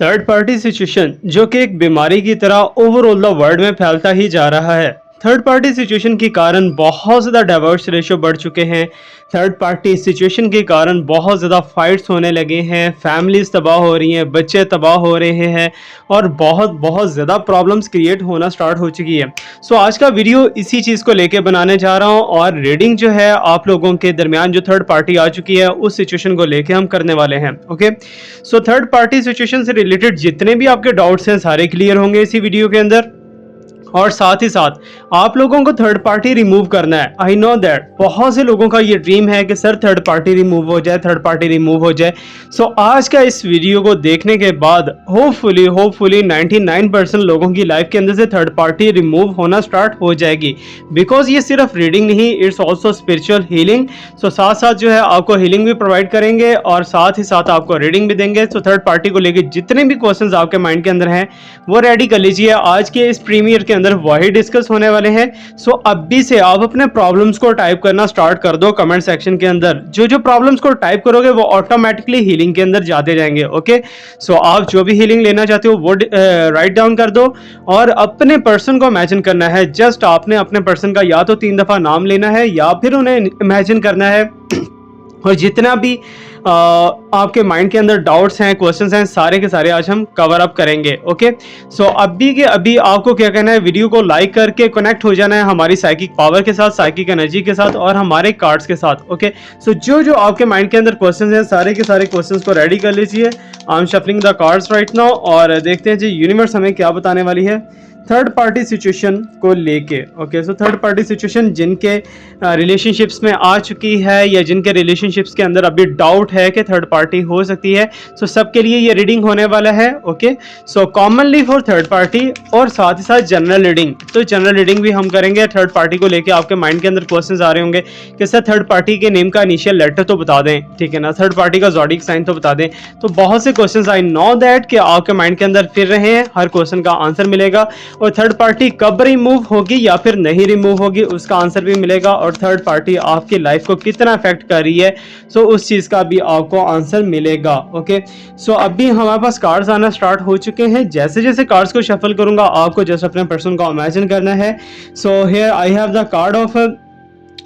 Third party situation जो कि एक बीमारी की तरह ओवरऑल द वर्ल्ड में फैलता ही जा रहा है। थर्ड पार्टी सिचुएशन के कारण बहुत ज़्यादा डाइवोर्स रेशियो बढ़ चुके हैं। थर्ड पार्टी सिचुएशन के कारण बहुत ज़्यादा फाइट्स होने लगे हैं, फैमिलीज तबाह हो रही हैं, बच्चे तबाह हो रहे हैं और बहुत बहुत ज़्यादा प्रॉब्लम्स क्रिएट होना स्टार्ट हो चुकी है। सो आज का वीडियो इसी चीज़ को लेके बनाने जा रहा हूँ और रीडिंग जो है आप लोगों के दरमियान जो थर्ड पार्टी आ चुकी है उस सिचुएशन को लेके हम करने वाले हैं। Okay, so third party situation से रिलेटेड जितने भी आपके डाउट्स हैं सारे क्लियर होंगे इसी वीडियो के अंदर। और साथ ही साथ आप लोगों को थर्ड पार्टी रिमूव करना है। आई नो दैट बहुत से लोगों का ये ड्रीम है कि सर थर्ड पार्टी रिमूव हो जाए, थर्ड पार्टी रिमूव हो जाए। सो आज का इस वीडियो को देखने के बाद होपफुली 99% लोगों की लाइफ के अंदर से थर्ड पार्टी रिमूव होना स्टार्ट हो जाएगी। बिकॉज ये सिर्फ रीडिंग नहीं, इट्स ऑल्सो स्पिरिचुअल हीलिंग। सो साथ साथ जो है आपको हीलिंग भी प्रोवाइड करेंगे और साथ ही साथ आपको रीडिंग भी देंगे। सो थर्ड पार्टी को लेकर जितने भी क्वेश्चंस आपके माइंड के अंदर हैं वो रेडी कर लीजिए। आज के इस प्रीमियर के अंदर वही डिस्कस होने वाले हैं। सो अभी से आप अपने प्रॉब्लम्स को टाइप करना स्टार्ट कर दो कमेंट सेक्शन के अंदर। जो जो प्रॉब्लम्स को टाइप करोगे वो ऑटोमेटिकली हीलिंग के अंदर जाते जाएंगे। ओके, सो आप जो भी हीलिंग लेना चाहते हो वो राइट डाउन कर दो और अपने पर्सन को इमेजिन करना है। जस्ट आपने अपने पर्सन का या तो 3 दफा नाम लेना है या फिर उन्हें इमेजिन करना है और जितना भी आपके माइंड के अंदर डाउट्स हैं, क्वेश्चंस हैं, सारे के सारे आज हम कवर अप करेंगे। ओके, सो अभी के अभी आपको क्या करना है, वीडियो को लाइक करके कनेक्ट हो जाना है हमारी साइकिक पावर के साथ, साइकिक एनर्जी के साथ और हमारे कार्ड्स के साथ। ओके, सो जो जो आपके माइंड के अंदर क्वेश्चंस हैं सारे के सारे क्वेश्चंस को रेडी कर लीजिए। I am shuffling the cards right now और देखते हैं जी यूनिवर्स हमें क्या बताने वाली है थर्ड पार्टी सिचुएशन को लेके। Okay, so third party situation जिनके रिलेशनशिप्स में आ चुकी है या जिनके रिलेशनशिप्स के अंदर अभी डाउट है कि थर्ड पार्टी हो सकती है, सो सबके लिए ये रीडिंग होने वाला है। Okay, so commonly for third party और साथ ही साथ जनरल रीडिंग। तो जनरल रीडिंग भी हम करेंगे थर्ड पार्टी को लेके। आपके माइंड के अंदर क्वेश्चन आ रहे होंगे कि सर थर्ड पार्टी के नेम का इनिशियल लेटर तो बता दें, ठीक है ना, थर्ड पार्टी का ज़ोडिक साइन तो बता दें। तो बहुत से क्वेश्चन आई नो दैट कि आपके माइंड के अंदर फिर रहे हैं, हर क्वेश्चन का आंसर मिलेगा और थर्ड पार्टी कब रिमूव होगी या फिर नहीं रिमूव होगी उसका आंसर भी मिलेगा और थर्ड पार्टी आपकी लाइफ को कितना अफेक्ट कर रही है सो उस चीज का भी आपको आंसर मिलेगा। ओके, सो अभी हमारे पास कार्ड्स आना स्टार्ट हो चुके हैं। जैसे जैसे कार्ड्स को शफल करूंगा आपको जस्ट अपने पर्सन को इमेजिन करना है। So here I have the card of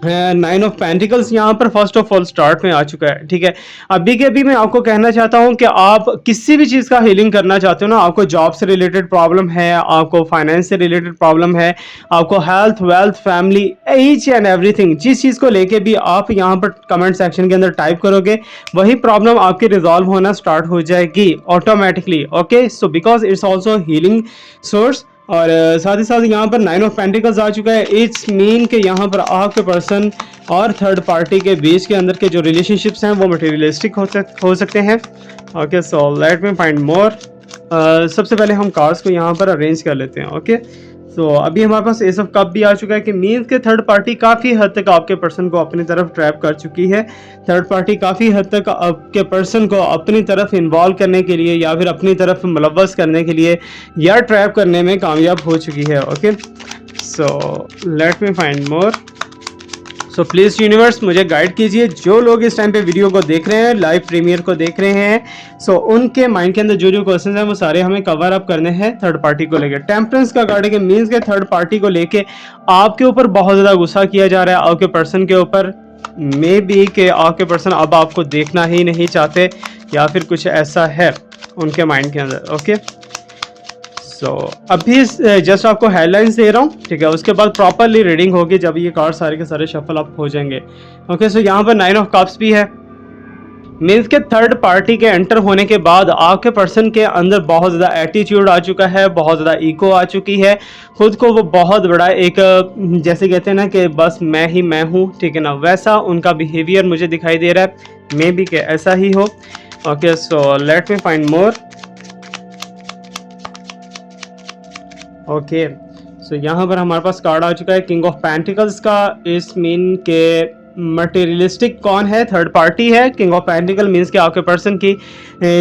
9 of pentacles यहाँ पर फर्स्ट ऑफ ऑल स्टार्ट में आ चुका है। ठीक है, अभी के अभी मैं आपको कहना चाहता हूँ कि आप किसी भी चीज़ का हीलिंग करना चाहते हो ना, आपको जॉब से रिलेटेड प्रॉब्लम है, आपको फाइनेंस से रिलेटेड प्रॉब्लम है, आपको health, wealth, family, each and everything, जिस चीज़ को लेके भी आप यहाँ पर कमेंट सेक्शन के अंदर टाइप करोगे वही प्रॉब्लम आपकी रिजॉल्व होना स्टार्ट हो जाएगी automatically. Okay, so because it's also healing source और साथ ही साथ यहाँ पर 9 ऑफ पेंटिकल्स आ चुका है। इट्स मीन कि यहाँ पर आपके पर्सन और थर्ड पार्टी के बीच के अंदर के जो रिलेशनशिप्स हैं वो मटेरियलिस्टिक हो सकते हैं। Okay, so let me find मोर। सबसे पहले हम कार्ड्स को यहाँ पर अरेंज कर लेते हैं। ओके, सो अभी हमारे पास एस ऑफ कप भी आ चुका है कि मीन्स के थर्ड पार्टी काफ़ी हद तक आपके पर्सन को अपनी तरफ ट्रैप कर चुकी है। थर्ड पार्टी काफ़ी हद तक आपके पर्सन को अपनी तरफ इन्वॉल्व करने के लिए या फिर अपनी तरफ मुलव्वस करने के लिए या ट्रैप करने में कामयाब हो चुकी है। Okay, so let me find more. So please universe मुझे गाइड कीजिए। जो लोग इस टाइम पे वीडियो को देख रहे हैं, लाइव प्रीमियर को देख रहे हैं, सो उनके माइंड के अंदर जो जो क्वेश्चंस हैं वो सारे हमें कवर अप करने हैं थर्ड पार्टी को लेकर। टेम्परेंस का कार्ड है कि मीन्स के थर्ड पार्टी को लेके आपके ऊपर बहुत ज़्यादा गुस्सा किया जा रहा है, आपके पर्सन के ऊपर। मे बी कि आपके पर्सन अब आपको देखना ही नहीं चाहते या फिर कुछ ऐसा है उनके माइंड के अंदर। ओके, सो अभी जस्ट आपको हेडलाइंस दे रहा हूँ, ठीक है, उसके बाद प्रॉपरली रीडिंग होगी जब ये कार्ड सारे के सारे शफल अप हो जाएंगे। ओके, सो यहाँ पर 9 ऑफ कप्स भी है। मीन्स के थर्ड पार्टी के एंटर होने के बाद आपके पर्सन के अंदर बहुत ज़्यादा एटीट्यूड आ चुका है, बहुत ज़्यादा ईगो आ चुकी है, खुद को वो बहुत बड़ा एक जैसे कहते हैं ना कि बस मैं ही मैं हूँ, ठीक है ना, वैसा उनका बिहेवियर मुझे दिखाई दे रहा है। मे बी कि ऐसा ही हो। Okay, so let me find more. Okay, so यहाँ पर हमारे पास कार्ड आ चुका है किंग ऑफ पेंटिकल्स का। इस मीन के मटेरियलिस्टिक कौन है? थर्ड पार्टी है। किंग ऑफ पेंटिकल मीन्स कि आपके पर्सन की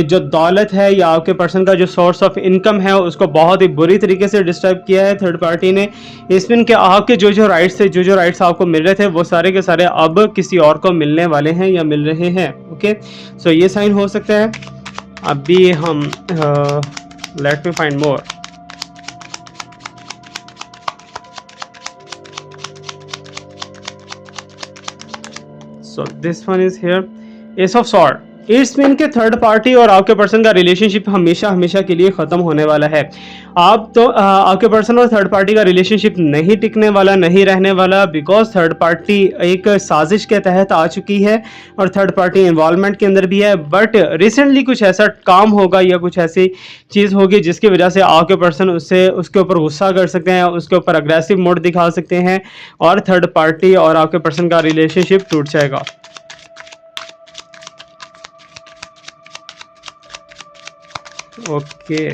जो दौलत है या आपके पर्सन का जो सोर्स ऑफ इनकम है उसको बहुत ही बुरी तरीके से डिस्टर्ब किया है थर्ड पार्टी ने। इस मीन के आपके जो जो राइट्स थे, जो जो राइट्स आपको मिल रहे थे वो सारे के सारे अब किसी और को मिलने वाले हैं या मिल रहे हैं। ओके, सो ये साइन हो सकता है। अभी हम late me find more. So this one is here, S of sword. It's mean के थर्ड पार्टी और आपके पर्सन का रिलेशनशिप हमेशा हमेशा के लिए खत्म होने वाला है। आप तो आपके पर्सन और थर्ड पार्टी का रिलेशनशिप नहीं टिकने वाला, नहीं रहने वाला, बिकॉज थर्ड पार्टी एक साजिश के तहत आ चुकी है और थर्ड पार्टी इन्वॉल्वमेंट के अंदर भी है। बट रिसेंटली कुछ ऐसा काम होगा या कुछ ऐसी चीज़ होगी जिसकी वजह से आपके पर्सन उससे उसके ऊपर गुस्सा कर सकते हैं, उसके ऊपर अग्रेसिव मोड दिखा सकते हैं और थर्ड पार्टी और आपके पर्सन का रिलेशनशिप टूट जाएगा। ओके,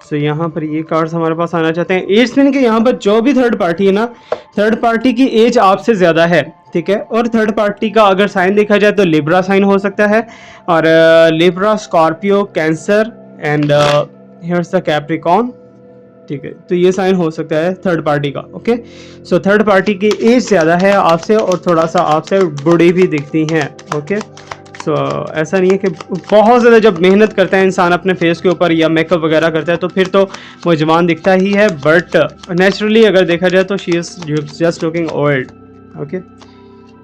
सो यहाँ पर ये कार्ड्स हमारे पास आना चाहते हैं। एज मीन के यहाँ पर जो भी थर्ड पार्टी है ना, थर्ड पार्टी की एज आपसे ज़्यादा है, ठीक है। और थर्ड पार्टी का अगर साइन देखा जाए तो लिब्रा साइन हो सकता है, और Libra, Scorpio, Cancer and here's the Capricorn, ठीक है। तो ये साइन हो सकता है थर्ड पार्टी का। ओके, सो थर्ड पार्टी की एज ज़्यादा है आपसे और थोड़ा सा आपसे बूढ़ी भी दिखती हैं। ओके, सो ऐसा नहीं है कि बहुत ज़्यादा जब मेहनत करता है इंसान अपने फेस के ऊपर या मेकअप वगैरह करता है तो फिर तो वो जवान दिखता ही है, बट नेचुरली अगर देखा जाए तो she is just looking old. Okay,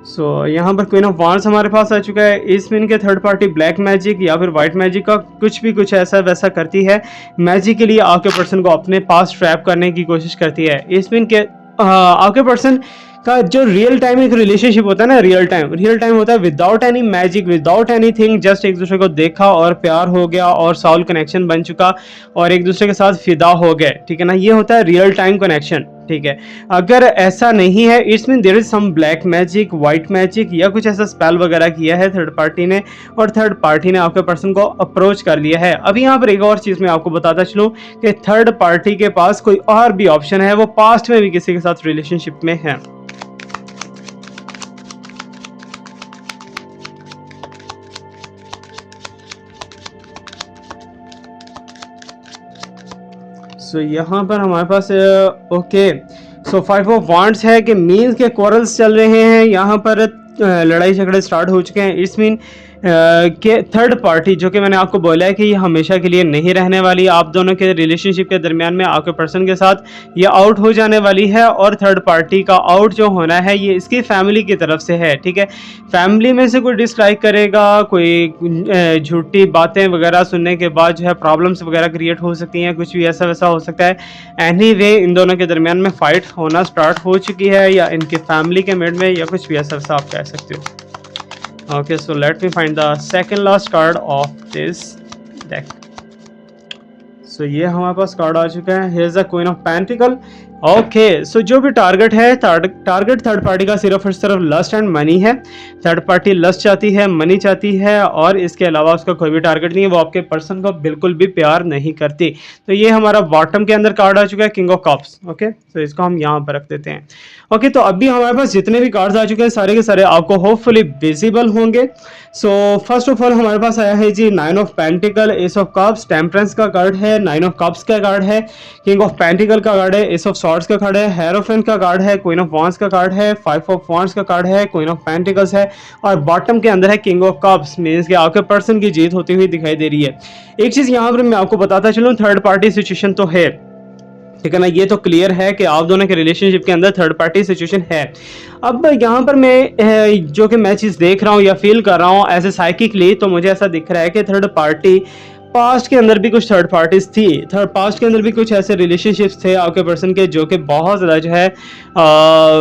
so यहाँ पर क्वीन ऑफ वांड्स हमारे पास आ चुका है। इस मीन के थर्ड पार्टी ब्लैक मैजिक या फिर वाइट मैजिक का कुछ भी कुछ ऐसा वैसा करती है, मैजिक के लिए आपके पर्सन को अपने पास ट्रैप करने की कोशिश करती है। इस मीन के आपके पर्सन का जो रियल टाइम एक रिलेशनशिप होता है ना, रियल टाइम होता है without any magic, without anything, just एक दूसरे को देखा और प्यार हो गया और सॉल कनेक्शन बन चुका और एक दूसरे के साथ फिदा हो गए, ठीक है ना। ये होता है रियल टाइम कनेक्शन, ठीक है। अगर ऐसा नहीं है, it's mean there is some black magic, white magic या कुछ ऐसा स्पेल वगैरह किया है थर्ड पार्टी ने और थर्ड पार्टी ने आपके पर्सन को अप्रोच कर लिया है। अभी यहाँ पर एक और चीज़ मैं आपको बताता चलूँ कि थर्ड पार्टी के पास कोई और भी ऑप्शन है, वो पास्ट में भी किसी के साथ रिलेशनशिप में है। सो यहाँ पर हमारे पास okay, so five of wands है कि मीन्स के क्वारल्स चल रहे हैं, यहाँ पर लड़ाई झगड़े स्टार्ट हो चुके हैं। इट्स मीन कि थर्ड पार्टी, जो कि मैंने आपको बोला है कि ये हमेशा के लिए नहीं रहने वाली, आप दोनों के रिलेशनशिप के दरमियान में आपके पर्सन के साथ ये आउट हो जाने वाली है और थर्ड पार्टी का आउट जो होना है ये इसकी फैमिली की तरफ से है, ठीक है। फैमिली में से कोई डिसलाइक करेगा, कोई झूठी बातें वगैरह सुनने के बाद जो है प्रॉब्लम्स वगैरह क्रिएट हो सकती हैं, कुछ भी ऐसा वैसा हो सकता है। एनीवे इन दोनों के दरमियान में फाइट होना स्टार्ट हो चुकी है या इनकी फैमिली के मिड में या कुछ भी ऐसा वैसा आप कह सकते हो। Okay, so let me find the second last card of this deck. So ये हमारे पास कार्ड आ चुका है, Here is the Queen of Pentacle. Okay, so जो भी टारगेट है, टारगेट थर्ड पार्टी का सिर्फ और सिर्फ लस्ट एंड मनी है। थर्ड पार्टी लस्ट चाहती है, मनी चाहती है और इसके अलावा उसका कोई भी टारगेट नहीं है। वो आपके पर्सन को बिल्कुल भी प्यार नहीं करती। तो ये हमारा बॉटम के अंदर कार्ड आ चुका है, किंग ऑफ कप्स। ओके, तो इसको हम यहाँ पर रख देते हैं। ओके, तो अभी हमारे पास जितने भी कार्ड्स आ चुके हैं सारे के सारे आपको होपफुली विजिबल होंगे। सो फर्स्ट ऑफ ऑल हमारे पास आया है जी nine of pentacle, ace of cups, temperance का कार्ड है, नाइन ऑफ कप्स का कार्ड है, किंग ऑफ पेंटिकल का कार्ड है, एस ऑफ सॉर्ड्स का कार्ड है, हेरोफेंट का कार्ड है, क्वीन ऑफ वांड्स का कार्ड है, फाइव ऑफ वांड्स का कार्ड है, क्वीन ऑफ पेंटिकल्स है और बॉटम के अंदर है किंग ऑफ कप्स। मींस कि आपके पर्सन की जीत होती हुई दिखाई दे रही है। एक चीज यहाँ पर मैं आपको बताता चलूँ, थर्ड पार्टी सिचुएशन तो है, ठीक है ना। ये तो क्लियर है कि आप दोनों के रिलेशनशिप के अंदर थर्ड पार्टी सिचुएशन है। अब यहाँ पर मैं जो कि मैं चीज़ देख रहा हूँ या फील कर रहा हूँ एज ए साइकिकली, तो मुझे ऐसा दिख रहा है कि थर्ड पार्टी पास्ट के अंदर भी कुछ थर्ड पार्टीज थी, थर्ड पास्ट के अंदर भी कुछ ऐसे रिलेशनशिप्स थे आपके पर्सन के जो कि बहुत ज़्यादा जो है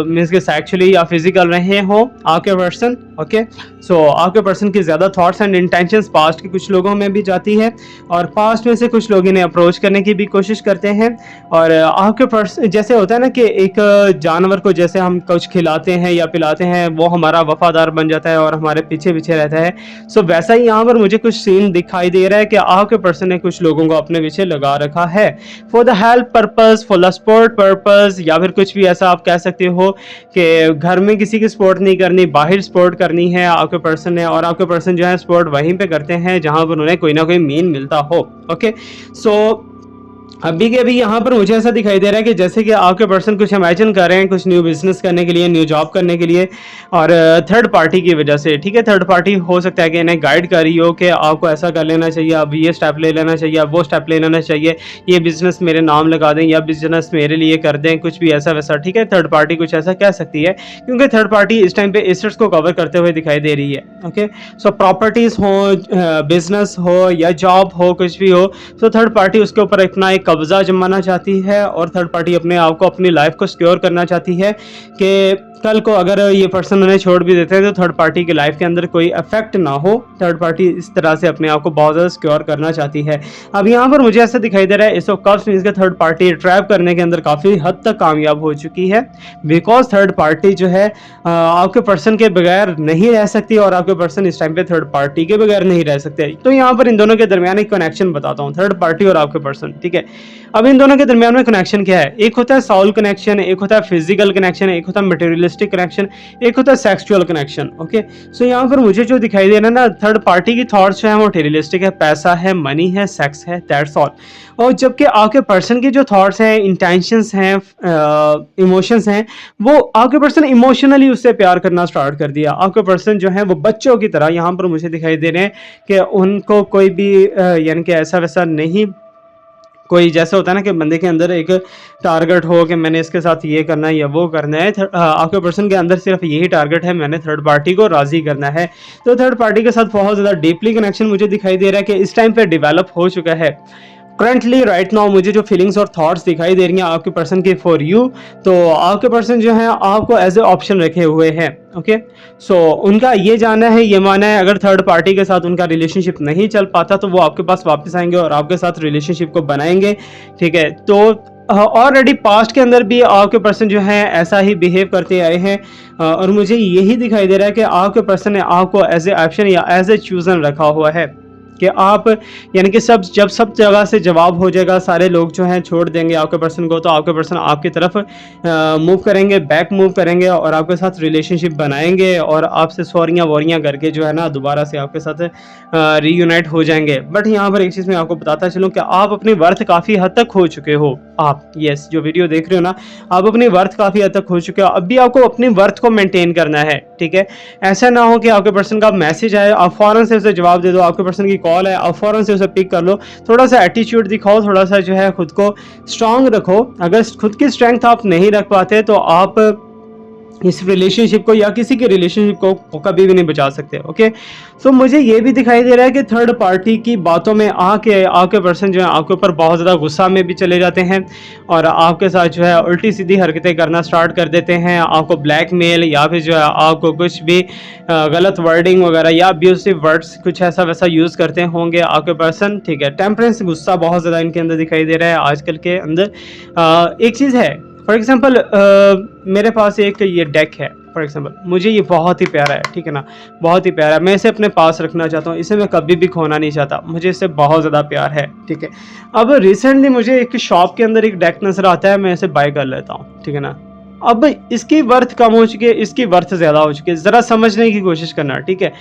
मीन्स के सेक्सुअली या फिजिकल रहे हो आपके पर्सन। ओके, सो आपके पर्सन की ज़्यादा थॉट्स एंड इंटेंशंस पास्ट के कुछ लोगों में भी जाती है और पास्ट में से कुछ लोग इन्हें अप्रोच करने की भी कोशिश करते हैं। और आपके पर्सन जैसे होता है ना कि एक जानवर को जैसे हम कुछ खिलाते हैं या पिलाते हैं, वो हमारा वफादार बन जाता है और हमारे पीछे पीछे रहता है। सो वैसा ही यहाँ पर मुझे कुछ सीन दिखाई दे रहा है कि आपके पर्सन ने कुछ लोगों को अपने पीछे लगा रखा है for the help purpose, for the sport purpose, या फिर कुछ भी ऐसा आप कह सकते हो कि घर में किसी की सपोर्ट नहीं करनी, बाहर सपोर्ट करनी है आपके पर्सन ने, और आपके पर्सन जो है सपोर्ट वहीं पे करते हैं जहां पर उन्हें कोई ना कोई मीन मिलता हो। ओके, सो अभी के अभी यहाँ पर मुझे ऐसा दिखाई दे रहा है कि जैसे कि आपके पर्सन कुछ इमेजिन कर रहे हैं कुछ न्यू बिजनेस करने के लिए, न्यू जॉब करने के लिए, और थर्ड पार्टी की वजह से, ठीक है, थर्ड पार्टी हो सकता है कि इन्हें गाइड कर रही हो कि आपको ऐसा कर लेना चाहिए, अब ये स्टेप ले लेना चाहिए, अब वो स्टेप ले लेना चाहिए, ये बिजनेस मेरे नाम लगा दें या बिजनेस मेरे लिए कर दें, कुछ भी ऐसा वैसा, ठीक है, थर्ड पार्टी कुछ ऐसा कह सकती है क्योंकि थर्ड पार्टी इस टाइम पे एसेट्स को कवर करते हुए दिखाई दे रही है। ओके, सो प्रॉपर्टीज हो, बिजनेस हो या जॉब हो, कुछ भी हो, तो थर्ड पार्टी उसके ऊपर अपना एक कब्जा जमाना चाहती है और थर्ड पार्टी अपने आप को, अपनी लाइफ को सिक्योर करना चाहती है कि कल को अगर ये पर्सन उन्हें छोड़ भी देते हैं तो थर्ड पार्टी की लाइफ के अंदर कोई इफेक्ट ना हो। थर्ड पार्टी इस तरह से अपने आप को बहुत ज़्यादा सिक्योर करना चाहती है। अब यहाँ पर मुझे ऐसा दिखाई दे रहा है इस कप्स मींस के थर्ड पार्टी ट्रैप करने के अंदर काफ़ी हद तक कामयाब हो चुकी है, बिकॉज थर्ड पार्टी जो है आपके पर्सन के बगैर नहीं रह सकती और आपके पर्सन इस टाइम पे थर्ड पार्टी के बगैर नहीं रह सकते। तो यहाँ पर इन दोनों के दरमियान एक कनेक्शन बताता हूँ, थर्ड पार्टी और आपके पर्सन, ठीक है। अब इन दोनों के दरमियान में कनेक्शन क्या है? एक होता है साउल कनेक्शन, एक होता है फिजिकल कनेक्शन, एक होता है मटेरियलिस्टिक कनेक्शन, एक होता है सेक्सुअल कनेक्शन। ओके, सो यहाँ पर मुझे जो दिखाई दे रहा है ना, थर्ड पार्टी की थॉट्स जो है वो मटेरियलिस्टिक है, पैसा है, मनी है, सेक्स है, दैट्स ऑल। और जबकि आपके पर्सन की जो थॉट्स हैं, इंटेंशंस हैं, इमोशंस हैं, वो आपके पर्सन इमोशनली उससे प्यार करना स्टार्ट कर दिया। आपके पर्सन जो है वो बच्चों की तरह यहाँ पर मुझे दिखाई दे रहे हैं कि उनको कोई भी यानी कि ऐसा वैसा नहीं, कोई जैसे होता है ना कि बंदे के अंदर एक टारगेट हो कि मैंने इसके साथ ये करना है या वो करना है, आपके पर्सन के अंदर सिर्फ यही टारगेट है, मैंने थर्ड पार्टी को राजी करना है। तो थर्ड पार्टी के साथ बहुत ज़्यादा डीपली कनेक्शन मुझे दिखाई दे रहा है कि इस टाइम पे डेवलप हो चुका है। करंटली राइट नाउ मुझे जो फीलिंग्स और थॉट्स दिखाई दे रही हैं आपके पर्सन की फॉर यू, तो आपके पर्सन जो है आपको एज ए ऑप्शन रखे हुए हैं। ओके, सो उनका ये जानना है, ये मानना है, अगर थर्ड पार्टी के साथ उनका रिलेशनशिप नहीं चल पाता तो वो आपके पास वापस आएंगे और आपके साथ रिलेशनशिप को बनाएंगे, ठीक है। तो ऑलरेडी पास्ट के अंदर भी आपके पर्सन जो है ऐसा ही बिहेव करते आए हैं, और मुझे यही दिखाई दे रहा है कि आपके पर्सन ने आपको एज ए ऑप्शन या एज ए चूजन रखा हुआ है कि आप, यानी कि जब सब जगह से जवाब हो जाएगा, सारे लोग जो हैं छोड़ देंगे आपके पर्सन को, तो आपके पर्सन आपकी तरफ मूव करेंगे, बैक मूव करेंगे और आपके साथ रिलेशनशिप बनाएंगे और आपसे सॉरियाँ वॉरियाँ करके जो है ना दोबारा से आपके साथ रीयूनाइट हो जाएंगे। बट यहाँ पर एक चीज़ मैं आपको बताता चलूँ कि आप अपनी वर्थ काफ़ी हद तक खो चुके हो। आप यस जो वीडियो देख रहे हो ना, आप अपनी वर्थ काफ़ी हद तक खो चुके हो। अब भी आपको अपनी वर्थ को मेंटेन करना है, ठीक है। ऐसा ना हो कि आपके पर्सन का मैसेज आए, आप फौरन से उसे जवाब दे दो, आपके पर्सन की कॉल है, आप फौरन से उसे पिक कर लो। थोड़ा सा एटीट्यूड दिखाओ, थोड़ा सा जो है खुद को स्ट्रांग रखो। अगर खुद की स्ट्रेंथ आप नहीं रख पाते तो आप इस रिलेशनशिप को या किसी के रिलेशनशिप को कभी भी नहीं बचा सकते। ओके, सो मुझे ये भी दिखाई दे रहा है कि थर्ड पार्टी की बातों में आके आपके पर्सन जो है आपके ऊपर बहुत ज़्यादा गुस्सा में भी चले जाते हैं और आपके साथ जो है उल्टी सीधी हरकतें करना स्टार्ट कर देते हैं। आपको ब्लैकमेल या फिर जो है आपको कुछ भी गलत वर्डिंग वगैरह या अब्यूसिव वर्ड्स कुछ ऐसा वैसा यूज़ करते होंगे आपके पर्सन, ठीक है। टेम्परेंस, गुस्सा बहुत ज़्यादा इनके अंदर दिखाई दे रहा है आजकल के अंदर। एक चीज़ है, फॉर एग्जाम्पल मेरे पास एक ये डेक है, फॉर एग्जाम्पल मुझे ये बहुत ही प्यारा है, ठीक है ना, बहुत ही प्यारा है। मैं इसे अपने पास रखना चाहता हूँ, इसे मैं कभी भी खोना नहीं चाहता, मुझे इससे बहुत ज़्यादा प्यार है, ठीक है। अब रिसेंटली मुझे एक शॉप के अंदर एक डेक नज़र आता है, मैं इसे बाय कर लेता हूँ, ठीक है ना। अब इसकी वर्थ कम हो चुकी है, इसकी वर्थ ज़्यादा हो चुकी है, ज़रा समझने की कोशिश करना, ठीक है।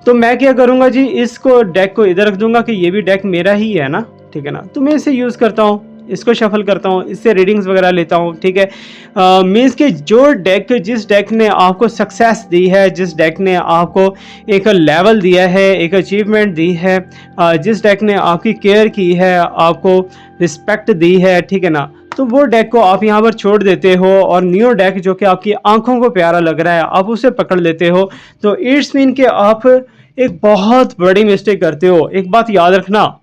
तो मैं क्या करूँगा जी, इसको डेक को इधर रख दूंगा कि ये भी डेक मेरा ही है ना, ठीक है ना। तो मैं इसे यूज़ करता हूँ, इसको शफल करता हूँ, इससे रीडिंग्स वगैरह लेता हूँ, ठीक है। मीन्स कि जो डेक, जिस डेक ने आपको सक्सेस दी है, जिस डेक ने आपको एक लेवल दिया है, एक अचीवमेंट दी है, जिस डेक ने आपकी केयर की है, आपको रिस्पेक्ट दी है, ठीक है ना, तो वो डेक को आप यहाँ पर छोड़ देते हो और न्यू डेक जो कि आपकी आंखों को प्यारा लग रहा है आप उसे पकड़ लेते हो, तो इट्स मीन कि आप एक बहुत बड़ी मिस्टेक करते हो। एक बात याद रखना,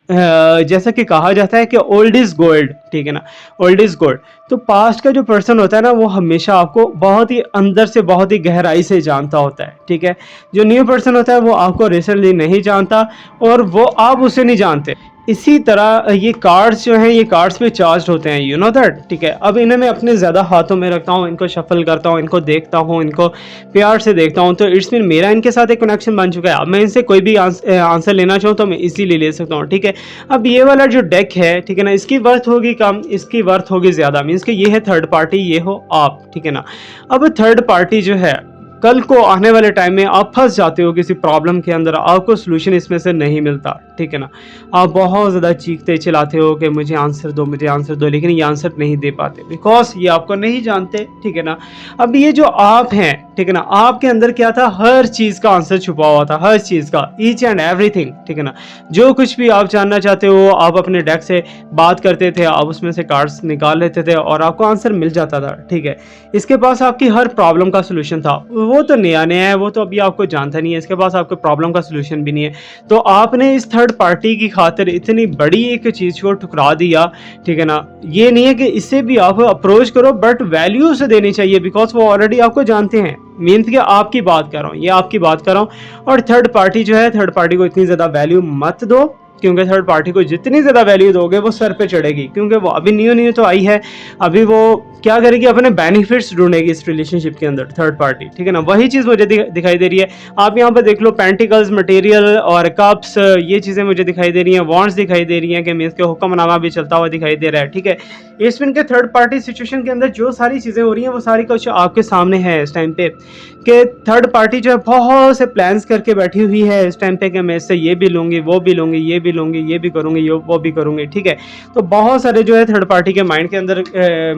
जैसा कि कहा जाता है कि ओल्ड इज गोल्ड, ठीक है ना, ओल्ड इज गोल्ड। तो पास्ट का जो पर्सन होता है ना वो हमेशा आपको बहुत ही अंदर से, बहुत ही गहराई से जानता होता है, ठीक है। जो न्यू पर्सन होता है वो आपको रिसेंटली नहीं जानता और वो आप उसे नहीं जानते। इसी तरह ये कार्ड्स जो हैं ये कार्ड्स पे चार्ज होते हैं, यू नो दैट, ठीक है। अब इन्हें मैं अपने ज़्यादा हाथों में रखता हूँ, इनको शफल करता हूँ, इनको देखता हूँ, इनको प्यार से देखता हूँ, तो इट्स मीन मेरा इनके साथ एक कनेक्शन बन चुका है। अब मैं इनसे कोई भी आंसर लेना चाहूँ तो मैं इजीली ले सकता हूँ, ठीक है। अब ये वाला जो डेक है, ठीक है ना, इसकी वर्थ होगी कम, इसकी वर्थ होगी ज़्यादा, मीन्स कि ये है थर्ड पार्टी, ये हो आप, ठीक है ना। अब थर्ड पार्टी जो है कल को आने वाले टाइम में आप फंस जाते हो किसी प्रॉब्लम के अंदर, आपको सोल्यूशन इसमें से नहीं मिलता, ठीक है ना। आप बहुत ज़्यादा चीखते चिल्लाते हो कि मुझे आंसर दो, मुझे आंसर दो, लेकिन ये आंसर नहीं दे पाते बिकॉज़ ये आपको नहीं जानते, ठीक है ना। अब ये जो आप हैं, ठीक है ना, आपके अंदर क्या था, हर चीज़ का आंसर छुपा हुआ था, हर चीज़ का, ईच एंड एवरीथिंग, ठीक है ना। जो कुछ भी आप जानना चाहते हो, आप अपने डेस्क से बात करते थे, आप उसमें से कार्ड्स निकाल लेते थे और आपको आंसर मिल जाता था, ठीक है। इसके पास आपकी हर प्रॉब्लम का सॉल्यूशन था। वो तो नया-नया है, वो तो अभी आपको जानता नहीं है, इसके पास आपके प्रॉब्लम का सॉल्यूशन भी नहीं है। तो आपने इस थर्ड पार्टी की खातिर इतनी बड़ी एक चीज़ को ठुकरा दिया, ठीक है ना। ये नहीं है कि इससे भी आप अप्रोच करो, बट वैल्यू उसे देनी चाहिए बिकॉज़ वो ऑलरेडी आपको जानते हैं। मीन्स कि आपकी बात कर रहा हूँ, ये आपकी बात कर रहा हूँ। और थर्ड पार्टी जो है, थर्ड पार्टी को इतनी ज़्यादा वैल्यू मत दो, क्योंकि थर्ड पार्टी को जितनी ज़्यादा वैल्यू दोगे वो सर पे चढ़ेगी, क्योंकि वो अभी न्यू न्यू तो आई है। अभी वो क्या करेगी, अपने बेनिफिट्स ढूंढेगी इस रिलेशनशिप के अंदर, थर्ड पार्टी, ठीक है ना। वही चीज़ मुझे दिखाई दे रही है। आप यहाँ पर देख लो, पेंटिकल्स, मटेरियल और कप्स, ये चीज़ें मुझे दिखाई दे रही हैं, वॉन्ट्स दिखाई दे रही हैं कि मीन्स के हुक्मनामा भी चलता हुआ दिखाई दे रहा है, ठीक है। इसमें के थर्ड पार्टी सिचुएशन के अंदर जो सारी चीज़ें हो रही हैं वो सारी कुछ आपके सामने है इस टाइम पे, कि थर्ड पार्टी जो है बहुत से प्लान्स करके बैठी हुई है इस टाइम पे कि मैं इससे ये भी लूँगी, वो भी लूँगी, ये भी लूँगी, ये भी करूँगी, ये वो भी करूँगी, ठीक है। तो बहुत सारे जो है थर्ड पार्टी के माइंड के अंदर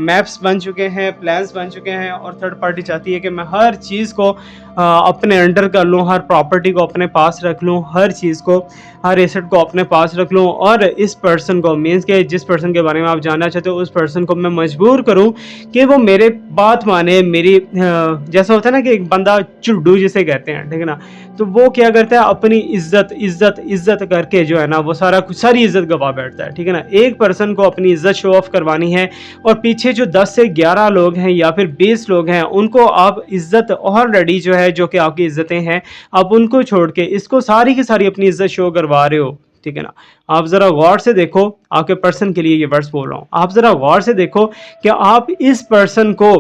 मैप्स बन चुके हैं, प्लान्स बन चुके हैं, और थर्ड पार्टी चाहती है कि मैं हर चीज़ को अपने अंडर कर लूँ, हर प्रॉपर्टी को अपने पास रख लूँ, हर चीज़ को, हर एसेट को अपने पास रख लूँ, और इस पर्सन को, मीन्स के जिस पर्सन के बारे में आप जानना चाहते हो, उस पर्सन को मैं मजबूर करूँ कि वो मेरे बात माने, मेरी जैसा होता है ना कि एक बंदा चुड्डू जिसे कहते हैं, ठीक है ना। तो वो क्या करता है, अपनी इज्जत इज्जत इज्जत करके जो है ना, वो सारी इज्जत गवा बैठता है, ठीक है ना। एक पर्सन को अपनी इज्जत शो ऑफ करवानी है, और पीछे जो 10 से 11 लोग हैं या फिर 20 लोग हैं, उनको आप इज्जत ऑलरेडी जो है, जो कि आपकी इज्जतें हैं, आप उनको छोड़ के इसको सारी की सारी अपनी इज्जत शो करवा रहे हो, ठीक है ना। आप जरा गौर से देखो, आपके पर्सन के लिए ये वर्ड्स बोल रहा हूँ, आप जरा गौर से देखो कि आप इस पर्सन को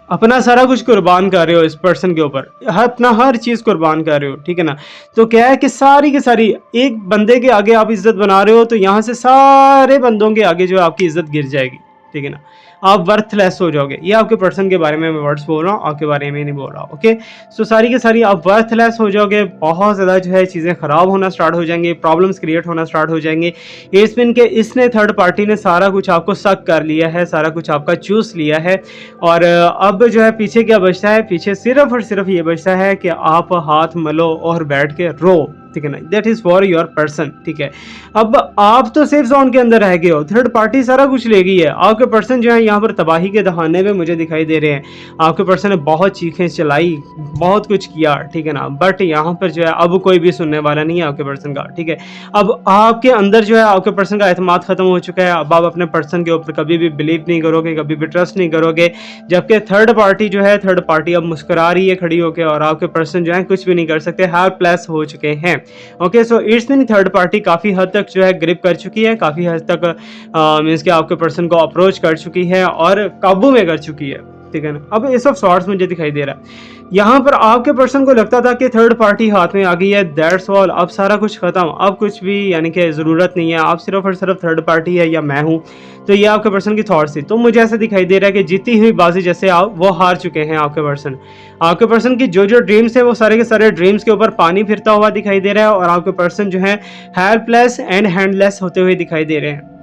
अपना सारा कुछ कुर्बान कर रहे हो, इस पर्सन के ऊपर अपना हर चीज़ कुर्बान कर रहे हो, ठीक है ना। तो क्या है कि सारी की सारी एक बंदे के आगे आप इज्जत बना रहे हो, तो यहाँ से सारे बंदों के आगे जो है आपकी इज्जत गिर जाएगी, ठीक है ना। आप वर्थलेस हो जाओगे। ये आपके पर्सन के बारे में मैं वर्ड्स बोल रहा हूँ, आपके बारे में नहीं बोल रहा, ओके। सो सारी की सारी आप वर्थलेस हो जाओगे, बहुत ज़्यादा जो है चीज़ें ख़राब होना स्टार्ट हो जाएंगी, प्रॉब्लम्स क्रिएट होना स्टार्ट हो जाएंगे। इसमें के इसने थर्ड पार्टी ने सारा कुछ आपको सक कर लिया है, सारा कुछ आपका चूस लिया है, और अब जो है पीछे क्या बचता है, पीछे सिर्फ और सिर्फ ये बचता है कि आप हाथ मलो और बैठ के रो, ठीक है ना। That is for your person, ठीक है। अब आप तो सेफ जोन के अंदर रह गए हो, थर्ड पार्टी सारा कुछ ले गई है। आपके पर्सन जो है यहाँ पर तबाही के दहाने में मुझे दिखाई दे रहे हैं। आपके पर्सन ने बहुत चीखें चलाई, बहुत कुछ किया, ठीक है ना, बट यहाँ पर जो है अब कोई भी सुनने वाला नहीं है आपके पर्सन का, ठीक है। अब आपके अंदर जो है आपके पर्सन का एतमाद खत्म हो चुका है। अब आप अपने पर्सन के ऊपर कभी भी बिलीव नहीं करोगे, कभी भी ट्रस्ट नहीं करोगे, जबकि थर्ड पार्टी जो है, थर्ड पार्टी अब मुस्कुरा रही है खड़ी होकर, और आपके पर्सन जो है कुछ भी नहीं कर सकते, हेल्पलेस हो चुके हैं। Okay, so it's mean third party काफ़ी हद तक जो है ग्रिप कर चुकी है, काफ़ी हद तक मीन्स कि आपके पर्सन को अप्रोच कर चुकी है और काबू में कर चुकी है, ठीक है ना। अब एस ऑफ सॉर्ट्स मुझे दिखाई दे रहा है यहाँ पर। आपके पर्सन को लगता था कि थर्ड पार्टी हाथ में आ गई है, दैट्स ऑल, अब सारा कुछ खत्म, अब कुछ भी यानी कि ज़रूरत नहीं है, आप सिर्फ और सिर्फ थर्ड पार्टी है या मैं हूँ। तो ये आपके पर्सन की थॉट्स थी। तो मुझे ऐसा दिखाई दे रहा है कि जीती हुई बाजी जैसे आप वो हार चुके हैं आपके पर्सन। आपके पर्सन की जो जो ड्रीम्स है वो सारे के सारे ड्रीम्स के ऊपर पानी फिरता हुआ दिखाई दे रहा है, और आपके पर्सन जो है हेल्पलेस एंड हैंडलेस होते हुए दिखाई दे रहे हैं।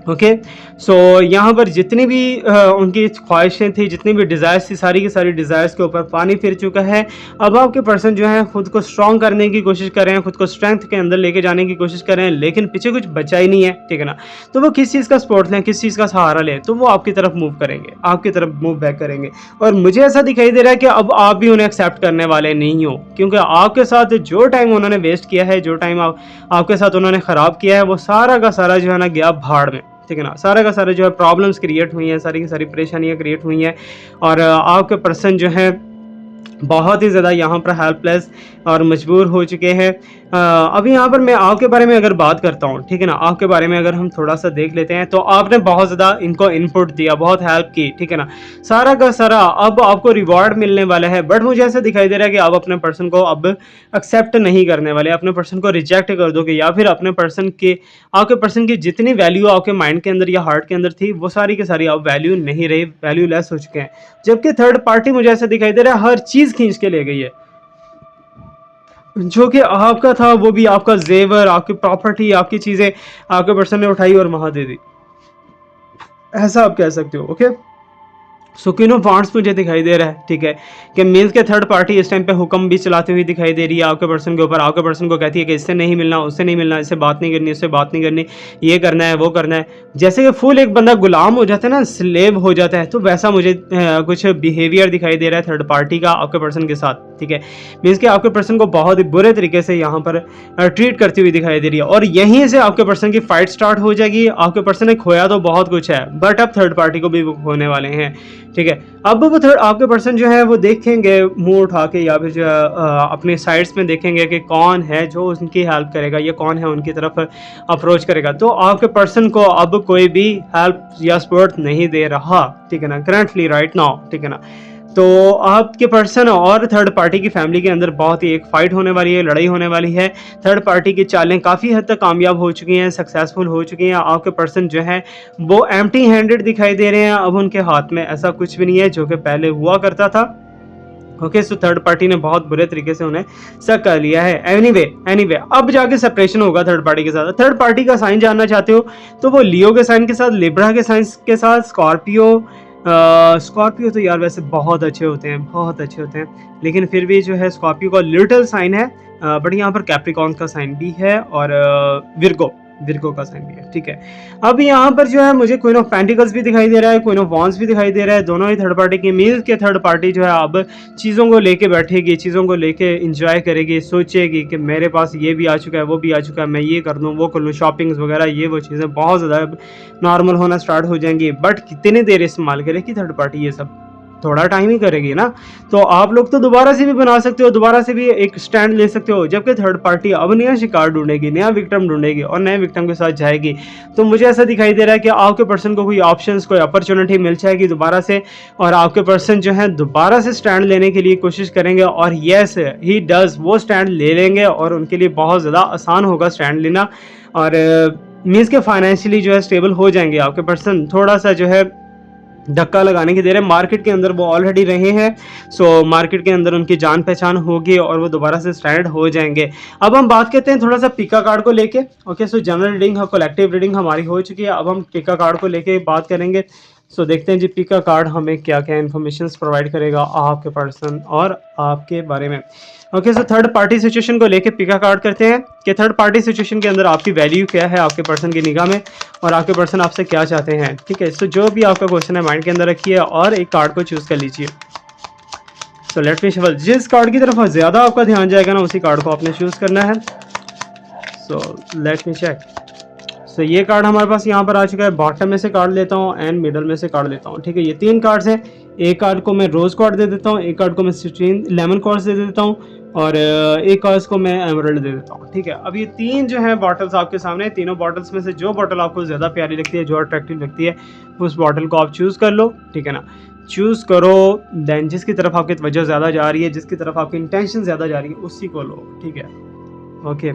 ओके, सो यहाँ पर जितनी भी उनकी ख्वाहिशें थी, जितनी भी डिज़ायर्स थी, सारी की सारी डिज़ायर्स के ऊपर पानी फिर चुका है। अब आपके पर्सन जो है खुद को स्ट्रॉन्ग करने की कोशिश कर रहे हैं, खुद को स्ट्रेंथ के अंदर लेके जाने की कोशिश कर रहे हैं, लेकिन पीछे कुछ बचा ही नहीं है, ठीक है ना। तो वो किस चीज़ का सपोर्ट लें, किस चीज़ का सहारा लें, तो वो आपकी तरफ मूव करेंगे, आपकी तरफ मूव बैक करेंगे। और मुझे ऐसा दिखाई दे रहा है कि अब आप भी उन्हें एक्सेप्ट करने वाले नहीं हो, क्योंकि आपके साथ जो टाइम उन्होंने वेस्ट किया है, जो टाइम आपके साथ उन्होंने ख़राब किया है, वो सारा का सारा जो है ना गया भाड़ में, ठीक है ना। सारा का सारा जो है प्रॉब्लम्स क्रिएट हुई हैं, सारी की सारी परेशानियां क्रिएट हुई हैं, और आपके पर्सन जो है बहुत ही ज़्यादा यहाँ पर हेल्पलेस और मजबूर हो चुके हैं। अभी यहाँ पर मैं आपके बारे में अगर बात करता हूँ, ठीक है ना, आपके बारे में अगर हम थोड़ा सा देख लेते हैं, तो आपने बहुत ज़्यादा इनको इनपुट दिया, बहुत हेल्प की, ठीक है ना, सारा का सारा अब आपको रिवॉर्ड मिलने वाला है। बट मुझे ऐसा दिखाई दे रहा है कि आप अपने पर्सन को अब एक्सेप्ट नहीं करने वाले, अपने पर्सन को रिजेक्ट कर दोगे, या फिर अपने पर्सन के, आपके पर्सन की जितनी वैल्यू आपके माइंड के अंदर या हार्ट के अंदर थी, वो सारी की सारी अब वैल्यू नहीं रही, वैल्यू लेस हो चुके हैं। जबकि थर्ड पार्टी मुझे ऐसा दिखाई दे रहा है हर चीज़ खींच के ले गई है। जो कि आपका था, वो भी आपका जेवर, आपकी प्रॉपर्टी, आपकी चीज़ें आपके पर्सन ने उठाई और वहाँ दे दी, ऐसा आप कह सकते हो। Okay, so queen of wands मुझे दिखाई दे रहा है, ठीक है, कि मीन्स के थर्ड पार्टी इस टाइम पे हुक्म भी चलाती हुई दिखाई दे रही है आपके पर्सन के ऊपर। आपके पर्सन को कहती है कि इससे नहीं मिलना, उससे नहीं मिलना, इससे बात नहीं करनी, उससे बात नहीं करनी, ये करना है, वो करना है। जैसे कि फुल एक बंदा गुलाम हो जाता है ना, स्लेव हो जाता है, तो वैसा मुझे कुछ बिहेवियर दिखाई दे रहा है थर्ड पार्टी का आपके पर्सन के साथ, ठीक है। मीन्स कि आपके पर्सन को बहुत ही बुरे तरीके से यहाँ पर ट्रीट करती हुई दिखाई दे रही है, और यहीं से आपके पर्सन की फाइट स्टार्ट हो जाएगी। आपके पर्सन ने खोया तो बहुत कुछ है, बट अब थर्ड पार्टी को भी वो खोने वाले हैं, ठीक है। अब वो थर्ड आपके पर्सन जो है वो देखेंगे मुंह उठा के, या फिर जो अपने साइड्स में देखेंगे कि कौन है जो उनकी हेल्प करेगा, या कौन है उनकी तरफ अप्रोच करेगा। तो आपके पर्सन को अब कोई भी हेल्प या सपोर्ट नहीं दे रहा, ठीक है ना, करंटली राइट नाउ, ठीक है ना। तो आपके पर्सन और थर्ड पार्टी की फैमिली के अंदर बहुत ही एक फाइट होने वाली है, लड़ाई होने वाली है। थर्ड पार्टी की चालें काफ़ी हद तक कामयाब हो चुकी हैं, सक्सेसफुल हो चुकी हैं। आपके पर्सन जो है वो एम्प्टी हैंडेड दिखाई दे रहे हैं। अब उनके हाथ में ऐसा कुछ भी नहीं है जो कि पहले हुआ करता था। ओके, सो थर्ड पार्टी ने बहुत बुरे तरीके से उन्हें सक कर लिया है। एनीवे अब जाके सेपरेशन होगा थर्ड पार्टी के साथ। थर्ड पार्टी का साइन जानना चाहते हो तो वो लियो के साइन के साथ, लिब्रा के साइन के साथ, स्कॉर्पियो। स्कॉर्पियो तो यार वैसे बहुत अच्छे होते हैं, बहुत अच्छे होते हैं, लेकिन फिर भी जो है स्कॉर्पियो का लिटिल साइन है, बट यहाँ पर कैप्रिकॉन का साइन भी है, और विर्गो विर्गो का साइन भी है, ठीक है। अब यहाँ पर जो है मुझे क्वीन ऑफ पेंटिकल्स भी दिखाई दे रहा है, क्वीन ऑफ वॉन्ड्स भी दिखाई दे रहा है, दोनों ही थर्ड पार्टी की। मीन्स के थर्ड पार्टी जो है अब चीज़ों को लेके बैठेगी, चीज़ों को लेके इंजॉय करेगी, सोचेगी कि मेरे पास ये भी आ चुका है, वो भी आ चुका है, मैं ये कर लूँ, वो कर लूँ, शॉपिंग्स वगैरह, ये वो चीज़ें बहुत ज़्यादा नॉर्मल होना स्टार्ट हो जाएंगी। बट कितनी देर इस्तेमाल करेगी थर्ड पार्टी ये सब? थोड़ा टाइम ही करेगी ना। तो आप लोग तो दोबारा से भी बना सकते हो, दोबारा से भी एक स्टैंड ले सकते हो, जबकि थर्ड पार्टी अब नया शिकार ढूंढेगी, नया विक्टिम ढूंढेगी और नए विक्टिम के साथ जाएगी। तो मुझे ऐसा दिखाई दे रहा है कि आपके पर्सन को कोई ऑप्शंस, कोई अपॉर्चुनिटी मिल जाएगी दोबारा से, और आपके पर्सन जो है दोबारा से स्टैंड लेने के लिए कोशिश करेंगे, और येस ही डज, वो स्टैंड ले लेंगे और उनके लिए बहुत ज़्यादा आसान होगा स्टैंड लेना। और मीन्स के फाइनेंशियली जो है स्टेबल हो जाएंगे आपके पर्सन। थोड़ा सा जो है धक्का लगाने की देर है, मार्केट के अंदर वो ऑलरेडी रहे हैं, सो मार्केट के अंदर उनकी जान पहचान होगी और वो दोबारा से स्टैंड हो जाएंगे। अब हम बात करते हैं थोड़ा सा पिका कार्ड को लेके। ओके, सो जनरल रीडिंग और कलेक्टिव रीडिंग हमारी हो चुकी है, अब हम पिका कार्ड को लेके बात करेंगे। सो देखते हैं जी पिका कार्ड हमें क्या क्या इन्फॉर्मेशन प्रोवाइड करेगा आपके पर्सन और आपके बारे में। Okay, so third party situation को लेके पिका कार्ड करते हैं कि थर्ड पार्टी सिचुएशन के अंदर आपकी वैल्यू क्या है आपके पर्सन की निगाह में, और आपके पर्सन आपसे क्या चाहते हैं, ठीक है। सो जो भी आपका क्वेश्चन है माइंड के अंदर रखिए और एक कार्ड को चूज कर लीजिए। सो लेट मी शफल, जिस कार्ड की तरफ ज़्यादा आपका ध्यान जाएगा ना उसी कार्ड को आपने चूज करना है। सो लेट मी चेक। सो ये कार्ड हमारे पास यहाँ पर आ चुका है। बॉटम में से कार्ड लेता हूँ एंड मिडल में से कार्ड लेता हूँ, ठीक है। ये तीन कार्ड्स हैं। एक कार्ड को मैं रोज कार्ड दे देता हूँ, एक कार्ड को मैं सिट्रीन लेमन कार्ड्स दे देता हूँ, और एक कार्ड्स को मैं एमरल्ड दे देता हूँ, ठीक है। अब ये तीन जो है बॉटल्स आपके सामने, तीनों बॉटल्स में से जो बॉटल आपको ज़्यादा प्यारी लगती है, जो अट्रैक्टिव लगती है, उस बॉटल को आप चूज़ कर लो, ठीक है ना। चूज़ करो, देन जिसकी तरफ आपकी तवज्जो ज़्यादा जा रही है, जिसकी तरफ आपकी इंटेंशन ज़्यादा जा रही है, उसी को लो, ठीक है। ओके,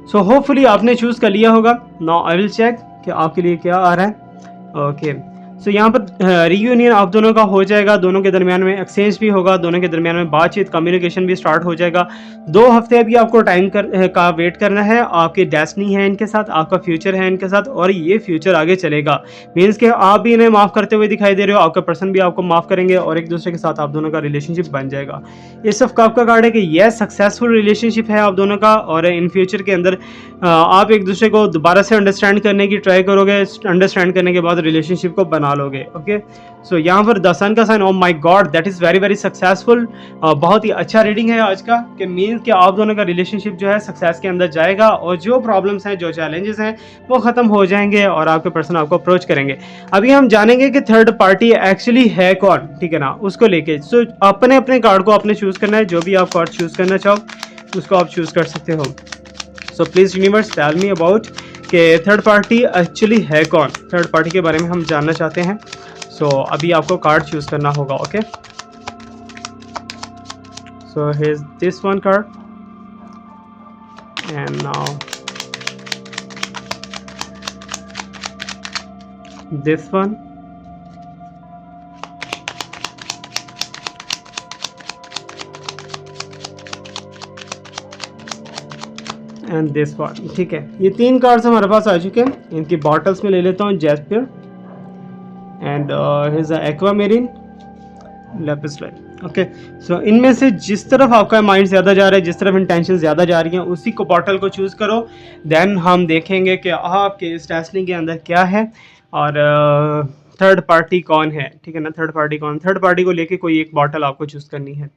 सो होपफुली आपने चूज़ कर लिया होगा। नाउ आई विल चेक कि आपके लिए क्या आ रहा है। ओके, सो यहाँ पर रीयूनियन आप दोनों का हो जाएगा, दोनों के दरमियान में एक्सचेंज भी होगा, दोनों के दरमियान में बातचीत, कम्युनिकेशन भी स्टार्ट हो जाएगा। 2 हफ्ते अभी आपको टाइम का वेट करना है। आपकी डेस्टिनी है इनके साथ, आपका फ्यूचर है इनके साथ, और ये फ्यूचर आगे चलेगा। मीन्स कि आप भी इन्हें माफ़ करते हुए दिखाई दे रहे हो, आपका पर्सन भी आपको माफ़ करेंगे, और एक दूसरे के साथ आप दोनों का रिलेशनशिप बन जाएगा। इस ऑफ कप का कार्ड है कि यह सक्सेसफुल रिलेशनशिप है आप दोनों का, और इन फ्यूचर के अंदर आप एक दूसरे को दोबारा से अंडरस्टैंड करने की ट्राई करोगे, अंडरस्टैंड करने के बाद रिलेशनशिप को बना लोगे। ओके, सो यहाँ पर द सन का sign, oh my God, that is very very successful. बहुत ही अच्छा रीडिंग है आज का, कि मीन कि आप दोनों का रिलेशनशिप जो है सक्सेस के अंदर जाएगा, और जो प्रॉब्लम्स हैं, जो चैलेंजेस हैं, वो ख़त्म हो जाएंगे और आपके पर्सन आपको अप्रोच करेंगे। अभी हम जानेंगे कि थर्ड पार्टी एक्चुअली है कौन, ठीक है ना, उसको लेके। सो अपने अपने कार्ड को आपने चूज़ करना है, जो भी आप कार्ड चूज़ करना चाहो उसको आप चूज़ कर सकते हो। So please universe tell me about कि थर्ड पार्टी एक्चुअली है कौन, थर्ड पार्टी के बारे में हम जानना चाहते हैं। सो अभी आपको कार्ड चूज़ करना होगा। Okay, so here is this one card and now this one, and this one. ठीक है, ये 3 कार्ड्स हमारे पास आ चुके हैं। इनकी बॉटल्स में ले लेता हूँ, jasper and his aquamarine, lapis light. Okay, so इनमें से जिस तरफ आपका माइंड ज़्यादा जा रहा है, जिस तरफ इंटेंशन ज़्यादा जा रही हैं, उसी को बॉटल को चूज़ करो। देन हम देखेंगे कि आपके इस टेस्टिंग के अंदर क्या है और थर्ड पार्टी कौन है। ठीक है ना, थर्ड पार्टी कौन, थर्ड पार्टी को लेके कोई एक बॉटल आपको चूज़ करनी है।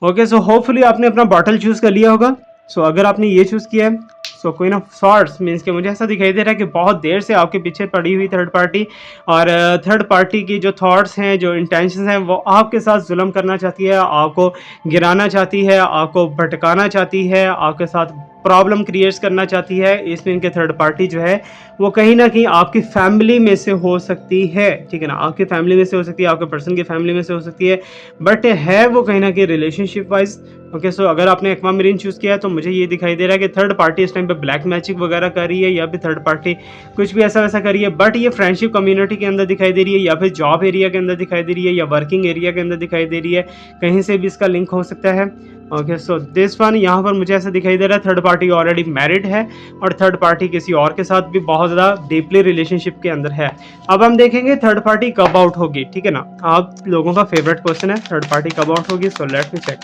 ओके, सो होपफुली आपने अपना बॉटल चूज़ कर लिया होगा। सो अगर आपने ये चूज़ किया है, सो क्वीन ऑफ सॉर्ड्स मीन्स कि मुझे ऐसा दिखाई दे रहा है कि बहुत देर से आपके पीछे पड़ी हुई थर्ड पार्टी, और थर्ड पार्टी की जो थॉट्स हैं, जो इंटेंशंस हैं, वो आपके साथ जुल्म करना चाहती है, आपको गिराना चाहती है, आपको भटकाना चाहती है, आपके साथ प्रॉब्लम क्रिएट्स करना चाहती है। इसमें इनके थर्ड पार्टी जो है वो कहीं ना कहीं आपकी फैमिली में से हो सकती है। ठीक है ना, आपकी फैमिली में से हो सकती है, आपके पर्सन की फैमिली में से हो सकती है, बट है वो कहीं ना कहीं रिलेशनशिप वाइज। ओके, सो अगर आपने एक्वामेरिन चूज़ किया है तो मुझे ये दिखाई दे रहा है कि थर्ड पार्टी इस टाइम पे ब्लैक मैजिक वगैरह कर रही है, या फिर थर्ड पार्टी कुछ भी ऐसा वैसा कर रही है, बट ये फ्रेंडशिप कम्युनिटी के अंदर दिखाई दे रही है, या फिर जॉब एरिया के अंदर दिखाई दे रही है, या वर्किंग एरिया के अंदर दिखाई दे रही है, कहीं से भी इसका लिंक हो सकता है। ओके, सो दिस वन, यहाँ पर मुझे ऐसा दिखाई दे रहा है थर्ड पार्टी ऑलरेडी मैरिड है और थर्ड पार्टी किसी और के साथ भी बहुत ज़्यादा डीपली रिलेशनशिप के अंदर है। अब हम देखेंगे थर्ड पार्टी कब आउट होगी। ठीक है ना, आप लोगों का फेवरेट क्वेश्चन है, थर्ड पार्टी कब आउट होगी। सो लेट मी चेक।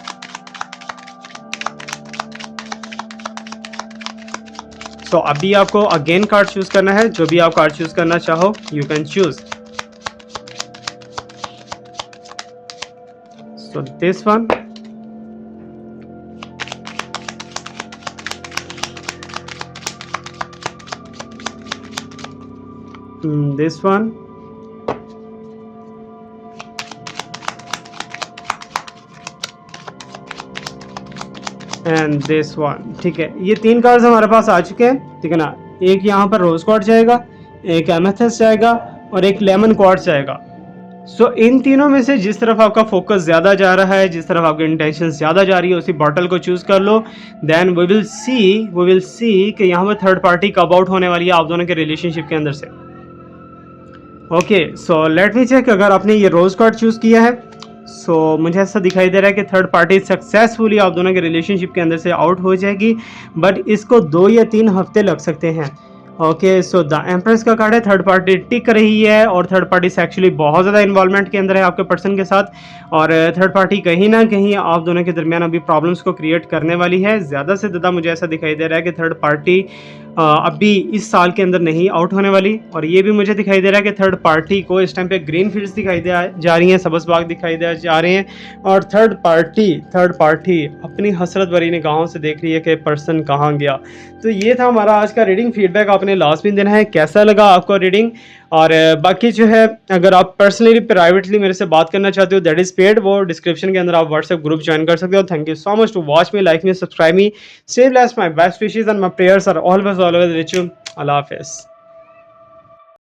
सो अभी आपको अगेन कार्ड चूज करना है, जो भी आप कार्ड चूज करना चाहो you can choose. So this one, this one, and this one. ठीक है, ये 3 कार्ड्स हमारे पास आ चुके हैं। ठीक है ना, एक यहाँ पर रोज क्वार्ट्ज जाएगा, एक एमेथिस्ट जाएगा और एक लेमन क्वार्ट्ज जाएगा। सो इन तीनों में से जिस तरफ आपका फोकस ज़्यादा जा रहा है, जिस तरफ आपकी इंटेंशन ज़्यादा जा रही है, उसी बॉटल को चूज़ कर लो। देन वी विल सी कि यहाँ पर थर्ड पार्टी कब आउट होने वाली है आप दोनों के रिलेशनशिप के अंदर से। Okay, so let me check. अगर आपने ये रोज कार्ड चूज़ किया है, सो मुझे ऐसा दिखाई दे रहा है कि थर्ड पार्टी सक्सेसफुली आप दोनों के रिलेशनशिप के अंदर से आउट हो जाएगी, बट इसको 2 या 3 हफ्ते लग सकते हैं। ओके, सो द एम्प्रेस का कार्ड है, थर्ड पार्टी टिक रही है और थर्ड पार्टी सेक्चुअली बहुत ज़्यादा इन्वॉल्वमेंट के अंदर है आपके पर्सन के साथ, और थर्ड पार्टी कहीं ना कहीं आप दोनों के दरमियान अभी प्रॉब्लम्स को क्रिएट करने वाली है। ज़्यादा से ज़्यादा मुझे ऐसा दिखाई दे रहा है कि थर्ड पार्टी अभी इस साल के अंदर नहीं आउट होने वाली, और ये भी मुझे दिखाई दे रहा है कि थर्ड पार्टी को इस टाइम पे ग्रीन फील्ड्स दिखाई दे जा रही हैं, सब्ज़ बाग दिखाई दे जा रहे हैं, और थर्ड पार्टी अपनी हसरत भरी निगाहों से देख रही है कि पर्सन कहाँ गया। तो ये था हमारा आज का रीडिंग। फीडबैक आपने लास्ट में देना है, कैसा लगा आपको रीडिंग। और बाकी जो है, अगर आप पर्सनली प्राइवेटली मेरे से बात करना चाहते हो दैट इज़ पेड, वो डिस्क्रिप्शन के अंदर आप व्हाट्सएप ग्रुप ज्वाइन कर सकते हो। Thank you so much to watch me, like me, subscribe me, save less my best wishes and my prayers are always with you. अल्लाह हाफिज़।